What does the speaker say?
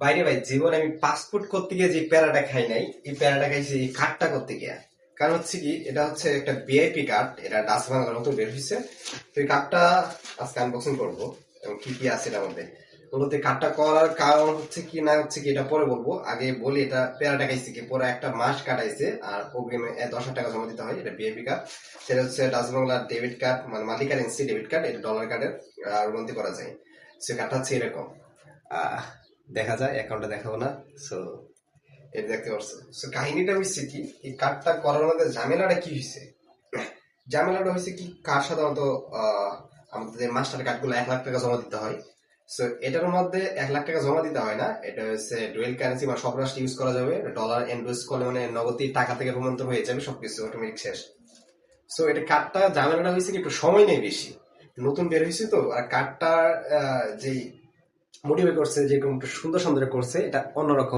বাইরে ভাই জীবন আমি পাসপোর্ট করতে গিয়ে যে প্যারাটা খাই নাই, এই প্যারাটা খাইছি এই কার্ডটা করতে গিয়ে। কারণ হচ্ছে কি, এটা হচ্ছে একটা ভিআইপি কার্ড, এটা ডাচ বাংলার মতো বের হয়েছে। তো এই কার্ডটা আজকে আনবক্সিং করবো এবং কি কি আছে এটার মধ্যে। মূলত এই কার্ডটা করার কারণ হচ্ছে কি না হচ্ছে কি এটা পরে বলবো, আগে বলি এটা প্যারাটা খাইছি কি পুরো একটা মাস কাটাইছে আর অগ্রিমে 10,000 টাকা জমা দিতে হয়। এটা ভিআইপি কার্ড, সেটা হচ্ছে ডাচ বাংলার ডেবিট কার্ড, মানে মাল্টি কারেন্সি ডেবিট কার্ড, এটা ডলার কার্ডের রূপান্তর করা যায়। সে কার্ডটা হচ্ছে এরকম, আহ দেখা যায়, অ্যাকাউন্টে দেখাবো না। সো এটা দেখতে পারছো। সো কাহিনীটা হয়েছে কি, এই কার্ডটা করার মধ্যে ঝামেলাটা কি হয়েছে, ঝামেলাটা হয়েছে কি, কার সাধারণত আমাদের মাস্টার কার্ড গুলো 1,00,000 টাকা জমা দিতে হয়। সো এটার মধ্যে 1,00,000 টাকা জমা দিতে হয় না, এটা হচ্ছে ডুয়েল কারেন্সি, মানে সব রাষ্ট্র ইউজ করা যাবে। ডলার এন্ডোজ করলে মানে নগদ টাকা থেকে রূপান্তর হয়ে যাবে, সবকিছু অটোমেটিক শেষ। সো এটা কার্ডটা ঝামেলাটা হয়েছে কি, একটু সময় নেই বেশি, নতুন বের হয়েছে তো। আর কার্ডটা যেই মোটিভেট করছে, যেরকম একটু সুন্দর সুন্দর করছে, এটা অন্যরকম।